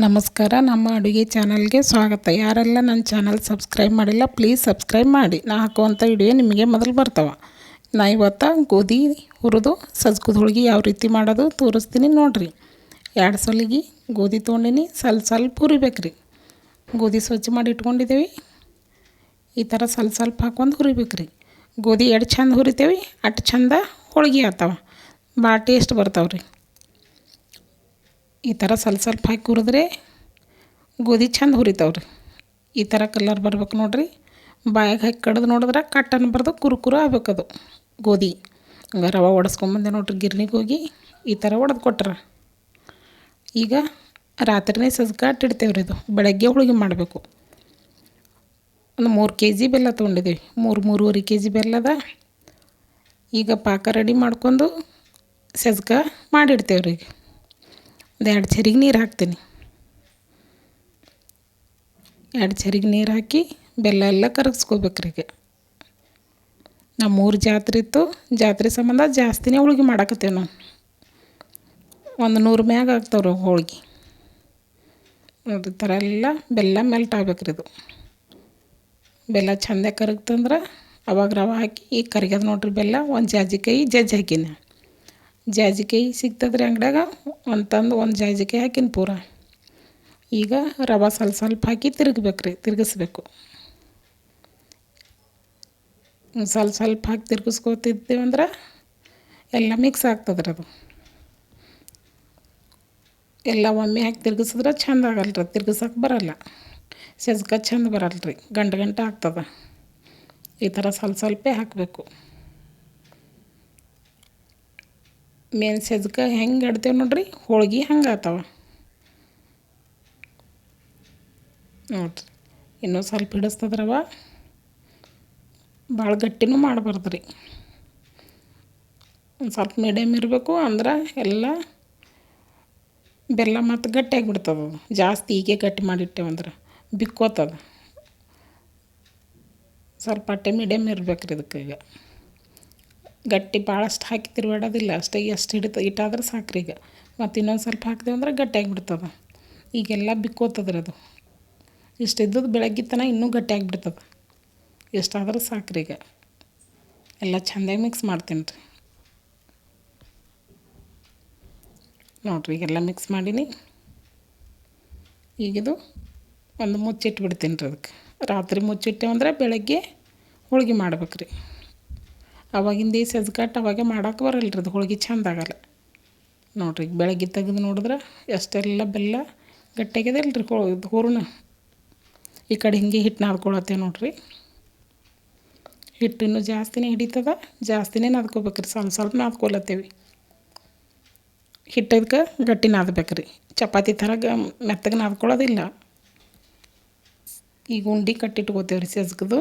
ನಮಸ್ಕಾರ. ನಮ್ಮ ಅಡುಗೆ ಚಾನಲ್ಗೆ ಸ್ವಾಗತ. ಯಾರೆಲ್ಲ ನನ್ನ ಚಾನಲ್ ಸಬ್ಸ್ಕ್ರೈಬ್ ಮಾಡಿಲ್ಲ ಪ್ಲೀಸ್ ಸಬ್ಸ್ಕ್ರೈಬ್ ಮಾಡಿ. ನಾ ಹಾಕುವಂಥ ವಿಡಿಯೋ ನಿಮಗೆ ಮೊದಲು ಬರ್ತಾವೆ. ನಾ ಇವತ್ತು ಗೋಧಿ ಹುರಿದು ಸಜ್ಕದ ಹೋಳ್ಗೆ ಯಾವ ರೀತಿ ಮಾಡೋದು ತೋರಿಸ್ತೀನಿ ನೋಡಿರಿ. 2 ಸಲಿಗೆ ಗೋಧಿ ತೊಗೊಂಡಿನಿ, ಸ್ವಲ್ಪ ಹುರಿಬೇಕು ರೀ. ಗೋಧಿ ಸ್ವಚ್ಛ ಮಾಡಿ ಇಟ್ಕೊಂಡಿದ್ದೇವೆ. ಈ ಥರ ಸ್ವಲ್ಪ ಹಾಕ್ಕೊಂಡು ಹುರಿಬೇಕು ರೀ. ಗೋಧಿ ಎಷ್ಟು ಚಂದ ಹುರಿತೇವೆ ಅಷ್ಟು ಚಂದ ಹೋಳ್ಗೆ ಆಗ್ತಾವೆ, ಭಾಳ ಟೇಸ್ಟ್ ಬರ್ತಾವೆ ರೀ. ಈ ಥರ ಸ್ವಲ್ಪ ಹಾಕಿ ಹುರಿದ್ರೆ ಗೋಧಿ ಚಂದ ಹುರಿತಾವೆ ರೀ. ಈ ಥರ ಕಲರ್ ಬರ್ಬೇಕು ನೋಡಿರಿ. ಬಾಯಾಗ ಹಾಕಿ ಕಡ್ದು ನೋಡಿದ್ರೆ ಕಟ್ ಅನ್ಬಾರ್ದು, ಕುರು ಆಗ್ಬೇಕದು ಗೋಧಿ. ಹಂಗೆ ರವೆ ಒಡಿಸ್ಕೊಂಬಂದೆ ನೋಡಿರಿ, ಗಿರ್ನಿಗೆ ಹೋಗಿ ಈ ಥರ ಒಡೆದು ಕೊಟ್ರೆ. ಈಗ ರಾತ್ರಿನೇ ಸಜ್ಕ ಇಡ್ತೇವೆ ರೀ. ಇದು ಬೆಳಗ್ಗೆ ಹೋಳಿಗೆ ಮಾಡಬೇಕು. ಒಂದು 3 kg ಬೆಲ್ಲ ತೊಗೊಂಡಿದ್ದೀವಿ. 3-3.5 kg ಬೆಲ್ಲದ. ಈಗ ಪಾಕ ರೆಡಿ ಮಾಡ್ಕೊಂಡು ಸಜ್ಕ ಮಾಡಿಡ್ತೇವೆ ರೀ. ಒಂದು 2 ಚರಿಗೆ ನೀರು ಹಾಕ್ತೀನಿ. 2 ಚರಿಗೆ ನೀರು ಹಾಕಿ ಬೆಲ್ಲ ಎಲ್ಲ ಕರಗಿಸ್ಕೋಬೇಕ್ರಿ. ಈಗ ನಮ್ಮ 3 ಜಾತ್ರೆ ಇತ್ತು, ಜಾತ್ರೆ ಸಂಬಂಧ ಜಾಸ್ತಿನೇ ಹೋಳ್ಗೆ ಮಾಡಾಕತ್ತೇವೆ ನಾವು. 100 ಮ್ಯಾಗ ಆಗ್ತಾವ್ರಿ ಹೋಳ್ಗೆ. ನೋಡಿರಿ, ಥರ ಎಲ್ಲ ಬೆಲ್ಲ ಮೆಲ್ಟ್ ಆಗ್ಬೇಕ್ರಿ. ಇದು ಬೆಲ್ಲ ಚಂದ ಕರಗ್ತಂದ್ರೆ ಅವಾಗ ರವೆ ಹಾಕಿ ಈಗ ಕರಿಗ್ಯದ ನೋಡಿರಿ ಬೆಲ್ಲ. ಒಂದು ಜಾಜಿಕಾಯಿ ಜಜ್ಜಿ ಹಾಕಿನಿ. ಜಾಜಿಕಾಯಿ ಸಿಗ್ತದ್ರಿ ಅಂಗಡ್ಯಾಗ, ಒಂದು ಜಾಜಿಕಾಯಿ ಹಾಕಿನಿ ಪೂರ. ಈಗ ರವೆ ಸ್ವಲ್ಪ ಹಾಕಿ ತಿರುಗಿಸ್ಬೇಕು. ಸ್ವಲ್ಪ ಹಾಕಿ ತಿರುಗಿಸ್ಕೊತಿದ್ದೇವಂದ್ರೆ ಎಲ್ಲ ಮಿಕ್ಸ್ ಆಗ್ತದ್ರಿ. ಅದು ಎಲ್ಲ ಒಮ್ಮೆ ಹಾಕಿ ತಿರುಗಿಸಿದ್ರೆ ಚಂದ ಆಗಲ್ರಿ, ತಿರ್ಗಿಸೋಕೆ ಬರಲ್ಲ. ಸಜ್ಕ ಚಂದ ಬರಲ್ರಿ, ಗಂಟೆ ಆಗ್ತದೆ. ಈ ಥರ ಸ್ವಲ್ಪ ಹಾಕಬೇಕು. ಮೇನ್ ಸಜ್ಕ ಹೆಂಗೆ ಇಡ್ತೇವೆ ನೋಡಿರಿ, ಹೋಳ್ಗೆ ಹಂಗೆ ಆಗ್ತಾವೆ ನೋಡಿರಿ. ಇನ್ನೂ ಸ್ವಲ್ಪ ಹಿಡಿಸ್ತದ್ರವ, ಭಾಳ ಗಟ್ಟಿನೂ ಮಾಡಬಾರ್ದು ರೀ. ಒಂದು ಸ್ವಲ್ಪ ಮೀಡಿಯಮ್ ಇರಬೇಕು. ಅಂದ್ರೆ ಎಲ್ಲ ಬೆಲ್ಲ ಮತ್ತು ಗಟ್ಟಿಯಾಗಿಬಿಡ್ತದೆ. ಅದು ಜಾಸ್ತಿ ಹೀಗೆ ಗಟ್ಟಿ ಮಾಡಿಟ್ಟೇವಂದ್ರೆ ಬಿಕ್ಕೋತದ. ಸ್ವಲ್ಪ ಅಟ್ಟೆ ಮೀಡಿಯಮ್ ಇರ್ಬೇಕು ರೀ. ಇದಕ್ಕೆ ಈಗ ಗಟ್ಟಿ ಭಾಳಷ್ಟು ಹಾಕಿ ತಿರುಗಾಡೋದಿಲ್ಲ, ಅಷ್ಟೇ ಎಷ್ಟು ಇಟ್ಟಾದ್ರೆ ಸಾಕ್ರಿ. ಈಗ ಮತ್ತು ಇನ್ನೊಂದು ಸ್ವಲ್ಪ ಹಾಕಿದೆವು ಅಂದ್ರೆ ಗಟ್ಟಿಯಾಗಿಬಿಡ್ತದೆ. ಈಗೆಲ್ಲ ಬಿಕ್ಕೋತದ್ರಿ. ಅದು ಇಷ್ಟಿದ್ದದ್ದು ಬೆಳಗ್ಗೆ ತನಕ ಇನ್ನೂ ಗಟ್ಟಿಯಾಗಿಬಿಡ್ತದೆ. ಎಷ್ಟಾದರೂ ಸಾಕ್ರಿ. ಈಗ ಎಲ್ಲ ಚೆಂದಾಗಿ ಮಿಕ್ಸ್ ಮಾಡ್ತೀನಿ ರೀ. ನೋಡಿರಿ, ಈಗೆಲ್ಲ ಮಿಕ್ಸ್ ಮಾಡೀನಿ. ಈಗಿದು ಒಂದು ಮುಚ್ಚಿಟ್ಬಿಡ್ತೀನಿ ರೀ. ಅದಕ್ಕೆ ರಾತ್ರಿ ಮುಚ್ಚಿಟ್ಟೇವಂದ್ರೆ ಬೆಳಗ್ಗೆ ಹೋಳ್ಗೆ ಮಾಡ್ಬೇಕ್ರಿ. ಅವಾಗಿಂದ ಈ ಸಜ್ಕಟ್ಟು ಅವಾಗೆ ಮಾಡೋಕೆ ಬರಲ್ಲ ರೀ. ಅದು ಹೋಳ್ಗೆ ಚೆಂದ ಆಗಲ್ಲ ನೋಡಿರಿ. ಬೆಳಗ್ಗೆ ತೆಗೆದು ನೋಡಿದ್ರೆ ಎಷ್ಟೆಲ್ಲ ಬೆಲ್ಲ ಗಟ್ಟಿಯಾಗಿದೆಲ್ಲ ರೀ. ಹೂರಣ ಈ ಕಡೆ ಹಿಂಗೆ ಹಿಟ್ಟು ನಾದ್ಕೊಳತ್ತೇವೆ ನೋಡಿರಿ. ಹಿಟ್ಟು ಇನ್ನೂ ಜಾಸ್ತಿನೇ ಹಿಡಿತದ, ಜಾಸ್ತಿನೇ ನಾದ್ಕೋಬೇಕ್ರಿ. ಸ್ವಲ್ಪ ನಾದ್ಕೊಳತ್ತೇವೆ. ಹಿಟ್ಟದಕ್ಕೆ ಗಟ್ಟಿ ನಾದ್ಬೇಕ್ರಿ. ಚಪಾತಿ ಥರ ಮೆತ್ತಗೆ ನಾದ್ಕೊಳ್ಳೋದಿಲ್ಲ. ಈಗ ಉಂಡೆ ಕಟ್ಟಿಟ್ಕೋತೇವೆ ರೀ ಸಜ್ಕದು.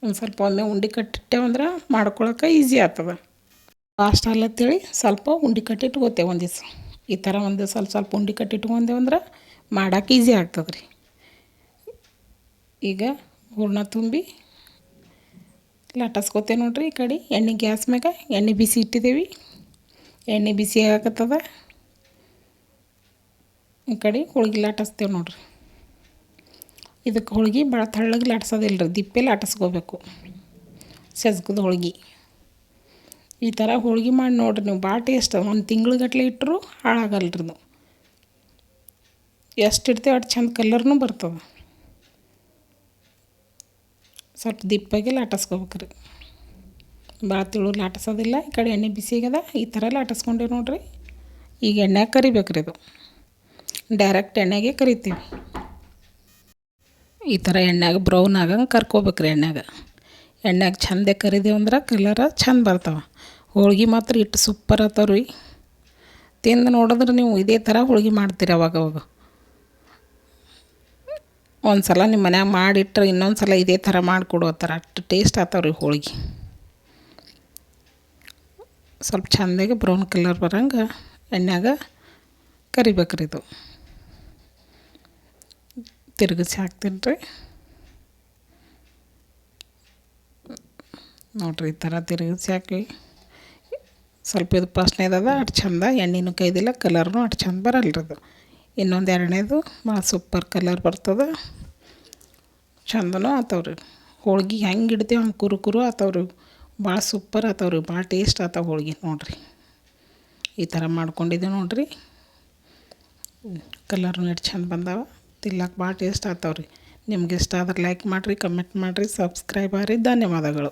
ಒಂದು ಸ್ವಲ್ಪ ಒಮ್ಮೆ ಉಂಡೆ ಕಟ್ಟಿಟ್ಟೇವಂದ್ರೆ ಮಾಡ್ಕೊಳಕ್ಕೆ ಈಸಿ ಆಗ್ತದೆ. ಫಾಸ್ಟ್ ಅಲ್ಲತ್ತೇಳಿ ಸ್ವಲ್ಪ ಉಂಡೆ ಕಟ್ಟಿಟ್ಕೋತೇವೆ ಒಂದು ದಿವ್ಸ. ಈ ಥರ ಒಂದು ಸ್ವಲ್ಪ ಉಂಡೆ ಕಟ್ಟಿಟ್ಕೊಂಡೇವಂದ್ರೆ ಮಾಡೋಕೆ ಈಸಿ ಆಗ್ತದೆ ರೀ. ಈಗ ಹೂರಣ ತುಂಬಿ ಲಟ್ಟಿಸ್ಕೋತೇವೆ ನೋಡಿರಿ. ಈ ಕಡೆ ಎಣ್ಣೆ ಗ್ಯಾಸ್ ಮ್ಯಾಗ ಎಣ್ಣೆ ಬಿಸಿ ಇಟ್ಟಿದ್ದೇವೆ. ಎಣ್ಣೆ ಬಿಸಿ ಆಗತ್ತದ. ಈ ಕಡೆ ಹೋಳ್ಗೆ ಲಟ್ಟಿಸ್ತೇವೆ ನೋಡಿರಿ. ಇದಕ್ಕೆ ಹೋಳ್ಗೆ ಭಾಳ ತಳ್ಳಗೆ ಲಟ್ಸೋದಿಲ್ಲ ರೀ, ದಿಪ್ಪೆ ಲಟ್ಟಿಸ್ಕೋಬೇಕು ಸಜ್ಕದ ಹೋಳ್ಗೆ. ಈ ಥರ ಹೋಳ್ಗೆ ಮಾಡಿ ನೋಡಿರಿ ನೀವು, ಭಾಳ ಟೇಸ್ಟ್. ಒಂದು ತಿಂಗ್ಳುಗಟ್ಟಲೆ ಇಟ್ಟರು ಹಾಳಾಗಲ್ರಿ. ಇದು ಎಷ್ಟು ಇಡ್ತೇವೆ ಅಷ್ಟು ಚಂದ ಕಲರ್ನೂ ಬರ್ತದೆ. ಸ್ವಲ್ಪ ದಿಪ್ಪಾಗಿ ಲಾಟಿಸ್ಕೋಬೇಕ್ರಿ, ಭಾಳ ತಿಳು ಲಾಟಿಸೋದಿಲ್ಲ. ಈ ಕಡೆ ಎಣ್ಣೆ ಬಿಸಿಗದ. ಈ ಥರ ಲಾಟಿಸ್ಕೊಂಡೇವೆ ನೋಡಿರಿ. ಈಗ ಎಣ್ಣೆಗೆ ಕರಿಬೇಕ್ರಿ. ಇದು ಡೈರೆಕ್ಟ್ ಎಣ್ಣೆಗೆ ಕರಿತೀವಿ. ಈ ಥರ ಎಣ್ಣೆಗೆ ಬ್ರೌನ್ ಆಗಂಗೆ ಕರ್ಕೋಬೇಕ್ರಿ. ಎಣ್ಣೆಗೆ ಚಂದ ಕರಿದೇವಂದ್ರೆ ಕಲರ ಚಂದ ಬರ್ತಾವೆ. ಹೋಳ್ಗೆ ಮಾತ್ರ ಇಟ್ಟು ಸೂಪರ್ ಆಗ್ತಾವೆ ರೀ. ತಿಂದು ನೋಡಿದ್ರೆ ನೀವು ಇದೇ ಥರ ಹೋಳ್ಗೆ ಮಾಡ್ತೀರಿ ಅವಾಗವಾಗ. ಒಂದು ಸಲ ನಿಮ್ಮ ಮನ್ಯಾಗ ಮಾಡಿಟ್ರೆ ಇನ್ನೊಂದು ಸಲ ಇದೇ ಥರ ಮಾಡಿಕೊಡೋ ಥರ ಅಷ್ಟು ಟೇಸ್ಟ್ ಆಗ್ತಾವೆ ರೀ ಹೋಳ್ಗೆ. ಸ್ವಲ್ಪ ಚೆಂದಾಗಿ ಬ್ರೌನ್ ಕಲರ್ ಬರೋಂಗೆ ಎಣ್ಣೆಗೆ ಕರಿಬೇಕ್ರಿ. ಇದು ತಿರುಗಿಸಿ ಹಾಕ್ತೀನಿ ರೀ. ನೋಡಿರಿ, ಈ ಥರ ತಿರುಗಿಸಿ ಹಾಕಿ ಸ್ವಲ್ಪ ಇದು ಫಸ್ಟ್ನೇದದ ಅಷ್ಟು ಚಂದ ಎಣ್ಣೆನೂ ಕೈದಿಲ್ಲ, ಕಲರ್ನೂ ಅಷ್ಟು ಚಂದ ಬರಲ್ಲ ರೀ. ಅದು ಇನ್ನೊಂದು ಎರಡನೇದು ಭಾಳ ಸೂಪರ್ ಕಲರ್ ಬರ್ತದೆ, ಚಂದನೂ ಆತವ್ರಿ. ಹೋಳ್ಗೆ ಹೆಂಗೆ ಇಡ್ತೀವಿ ಹಂಗೆ ಕುರು ಆತವ್ರಿ, ಭಾಳ ಸೂಪರ್ ಆತವ್ರಿ, ಭಾಳ ಟೇಸ್ಟ್ ಆತಾವ ಹೋಳ್ಗೆ ನೋಡಿರಿ. ಈ ಥರ ಮಾಡ್ಕೊಂಡಿದ್ದೀವಿ ನೋಡಿರಿ, ಕಲರ್ನು ಎಷ್ಟು ಚಂದ ಬಂದಾವ, ತಿನ್ನಕ್ಕೆ ಭಾಳ ಟೇಸ್ಟ್ ಆತಾವ್ರಿ. ನಿಮ್ಗೆ ಇಷ್ಟ ಆದ್ರೆ ಲೈಕ್ ಮಾಡಿರಿ, ಕಮೆಂಟ್ ಮಾಡಿರಿ, ಸಬ್ಸ್ಕ್ರೈಬ್ ಆಗಿರಿ. ಧನ್ಯವಾದಗಳು.